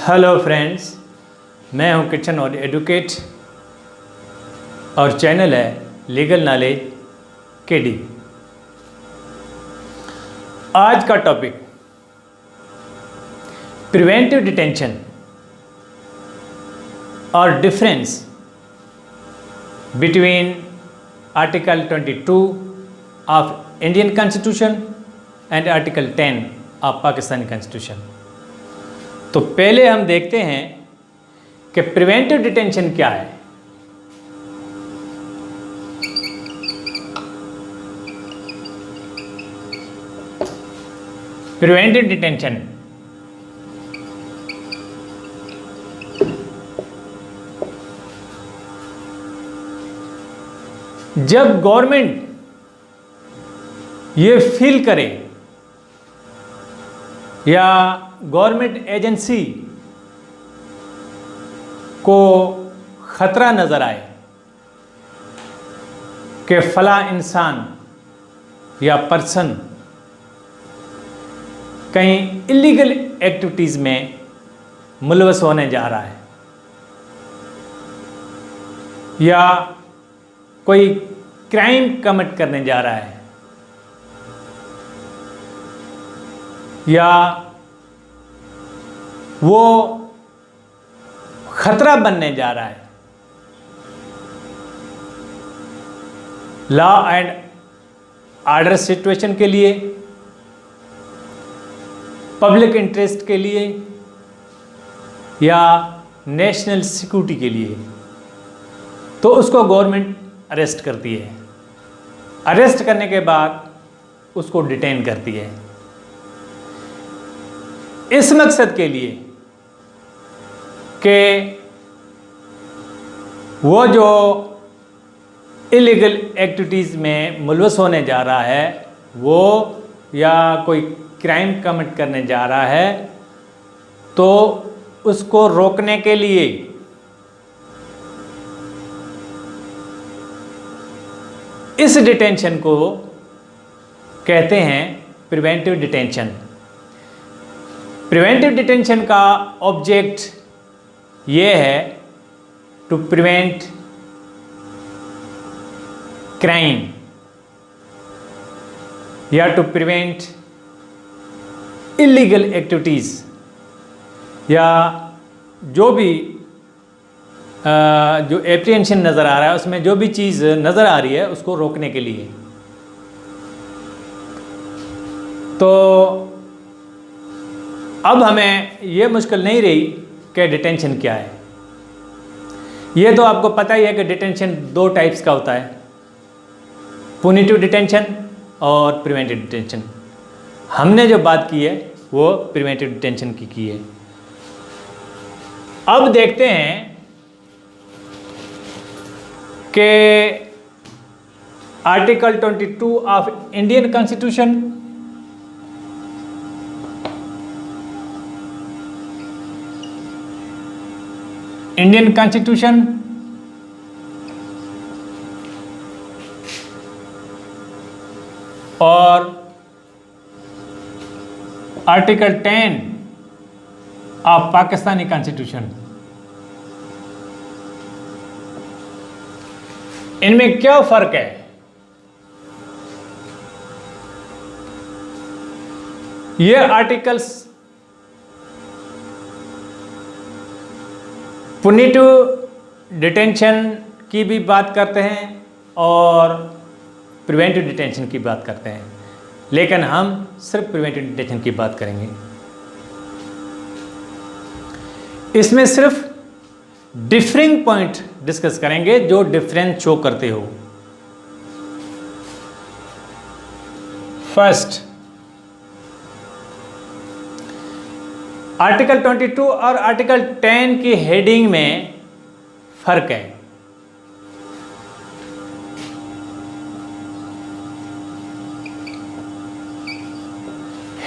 Hello friends, मैं हूं किशन और एडवोकेट और चैनल है लीगल नॉलेज केडी। आज का टॉपिक प्रिवेंटिव डिटेंशन और difference between article 22 of Indian constitution and article 10 of Pakistani constitution. तो पहले हम देखते हैं कि प्रिवेंटिव डिटेंशन क्या है। प्रिवेंटिव डिटेंशन जब गवर्नमेंट ये फील करे या गवर्नमेंट एजेंसी को खतरा नज़र आए कि फला इंसान या पर्सन कहीं इलीगल एक्टिविटीज़ में मुलवस होने जा रहा है या कोई क्राइम कमिट करने जा रहा है या वो खतरा बनने जा रहा है, लॉ एंड ऑर्डर सिचुएशन के लिए, पब्लिक इंटरेस्ट के लिए या नेशनल सिक्योरिटी के लिए, तो उसको गवर्नमेंट अरेस्ट करती है। अरेस्ट करने के बाद उसको डिटेन करती है इस मकसद के लिए कि वो जो इलीगल एक्टिविटीज़ में मुलवस होने जा रहा है वो या कोई क्राइम कमिट करने जा रहा है तो उसको रोकने के लिए इस डिटेंशन को कहते हैं प्रिवेंटिव डिटेंशन। प्रिवेंटिव डिटेंशन का ऑब्जेक्ट ये है टू प्रिवेंट क्राइम या टू प्रिवेंट इलीगल एक्टिविटीज़ या जो भी जो एप्रीहेंशन नज़र आ रहा है उसमें जो भी चीज़ नज़र आ रही है उसको रोकने के लिए। तो अब हमें ये मुश्किल नहीं रही कि डिटेंशन क्या है। ये तो आपको पता ही है कि डिटेंशन दो टाइप्स का होता है, पुनिटिव डिटेंशन और प्रिवेंटिव डिटेंशन। हमने जो बात की है वो प्रिवेंटिव डिटेंशन की है। अब देखते हैं कि article 22 of Indian constitution Indian constitution और आर्टिकल 10 ऑफ पाकिस्तानी कॉन्स्टिट्यूशन, इनमें क्या फर्क है? ये आर्टिकल्स पुनिटिव डिटेंशन की भी बात करते हैं और प्रिवेंटिव डिटेंशन की बात करते हैं, लेकिन हम सिर्फ प्रिवेंटिव डिटेंशन की बात करेंगे। इसमें सिर्फ डिफरिंग पॉइंट डिस्कस करेंगे जो डिफरेंस शो करते हो। फर्स्ट, आर्टिकल 22 और आर्टिकल 10 की हेडिंग में फर्क है।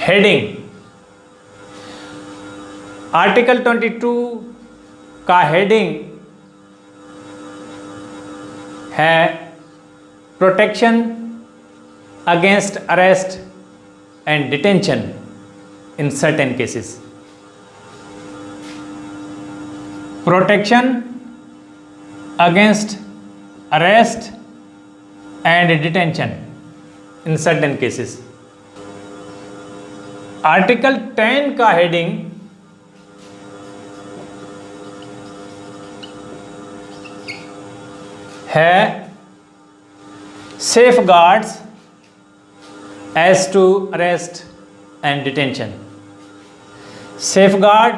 हेडिंग, आर्टिकल 22 का हेडिंग है protection against arrest and detention in certain cases। Protection against arrest and detention in certain cases. Article 10 का हेडिंग है safeguards as to arrest and detention. Safeguard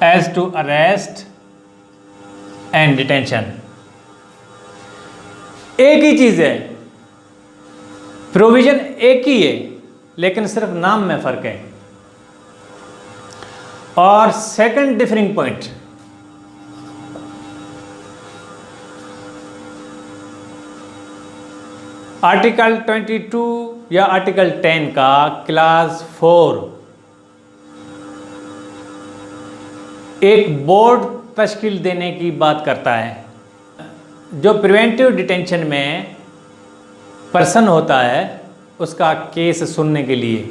as to arrest and detention एक ही चीज है, provision एक ही है, लेकिन सिर्फ नाम में फर्क है। और सेकंड डिफरिंग पॉइंट, आर्टिकल 22 या आर्टिकल 10 का क्लास 4 एक बोर्ड तश्कील देने की बात करता है। जो प्रिवेंटिव डिटेंशन में पर्सन होता है उसका केस सुनने के लिए।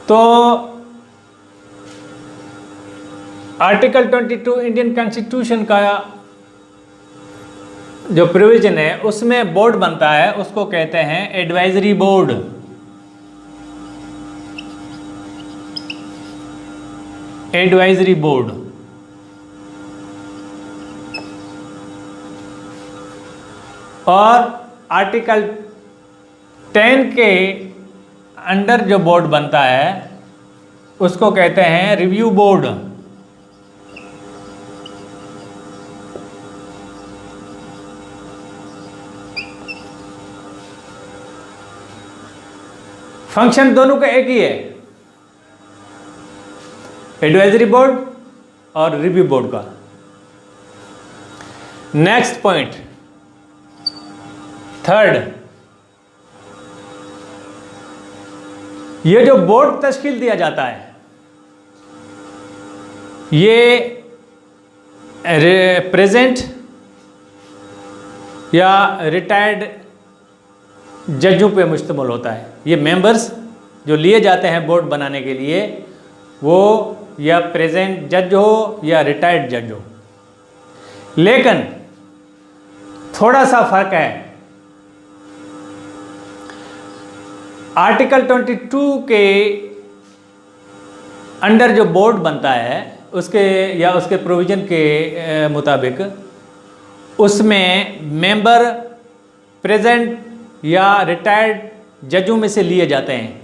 तो आर्टिकल 22 इंडियन कॉन्स्टिट्यूशन का जो प्रोविजन है उसमें बोर्ड बनता है, उसको कहते हैं एडवाइजरी बोर्ड। Advisory board. और आर्टिकल 10 के अंडर जो बोर्ड बनता है उसको कहते हैं रिव्यू बोर्ड। फंक्शन दोनों का एक ही है, एडवाइजरी बोर्ड और रिव्यू बोर्ड का। नेक्स्ट पॉइंट, थर्ड, ये जो बोर्ड तश्कील दिया जाता है ये प्रेजेंट या रिटायर्ड जजों पे मुश्तमिल होता है। ये मेंबर्स जो लिए जाते हैं बोर्ड बनाने के लिए वो या प्रेजेंट जज हो या रिटायर्ड जज हो। लेकिन थोड़ा सा फर्क है। आर्टिकल 22 के अंडर जो बोर्ड बनता है उसके या उसके प्रोविज़न के मुताबिक उसमें मेंबर प्रेजेंट या रिटायर्ड जजों में से लिए जाते हैं,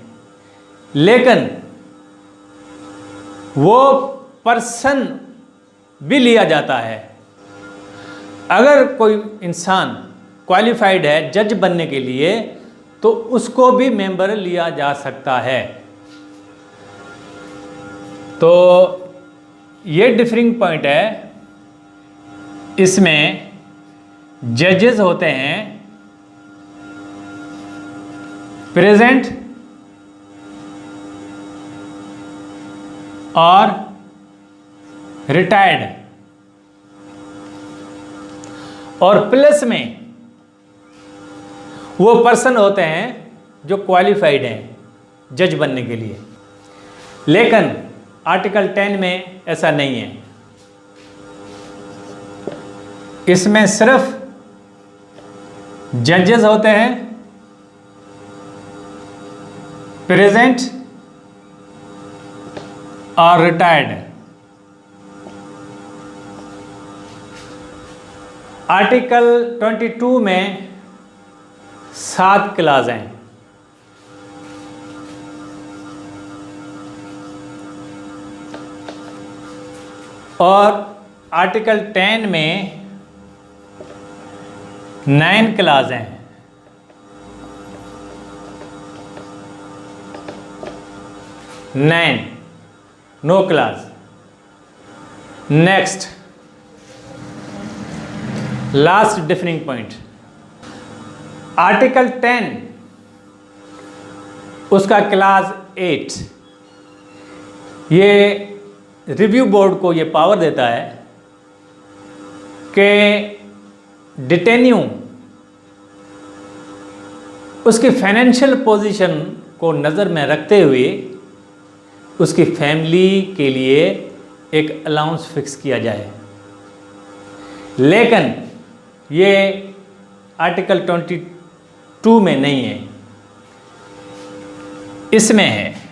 लेकिन वो पर्सन भी लिया जाता है। अगर कोई इंसान क्वालिफाइड है जज बनने के लिए तो उसको भी मेंबर लिया जा सकता है। तो ये डिफरिंग पॉइंट है। इसमें जजेस होते हैं प्रेजेंट और रिटायर्ड, और प्लस में वो पर्सन होते हैं जो क्वालिफाइड हैं जज बनने के लिए। लेकिन आर्टिकल 10 में ऐसा नहीं है। इसमें सिर्फ जजेस होते हैं प्रेजेंट और रिटायर्ड। आर्टिकल 22 में 7 क्लास हैं। और आर्टिकल 10 में 9 क्लास हैं। No class. Next, last differing point, article 10 उसका क्लास 8 ये रिव्यू बोर्ड को ये पावर देता है कि डिटेन्यू उसकी फाइनेंशियल पोजीशन को नज़र में रखते हुए उसकी फैमिली के लिए एक अलाउंस फिक्स किया जाए। लेकिन ये आर्टिकल 22 में नहीं है, इसमें है।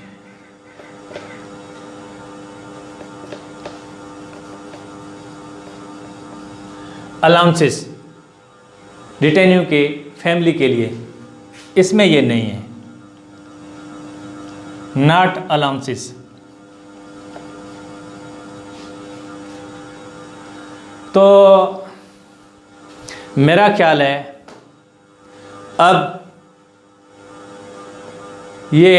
अलाउंसेस डिटेन्यू के फैमिली के लिए, इसमें ये नहीं है, नॉट अलाउंसेस। तो मेरा ख्याल है अब ये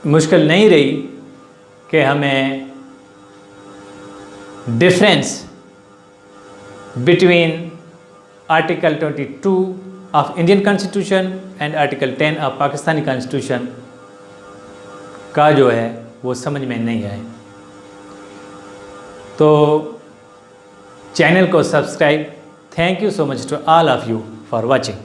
मुश्किल नहीं रही कि हमें difference between article 22 of Indian constitution and article 10 of Pakistani constitution का जो है वो समझ में नहीं आए। तो चैनल को subscribe. Thank you so much to all of you for watching.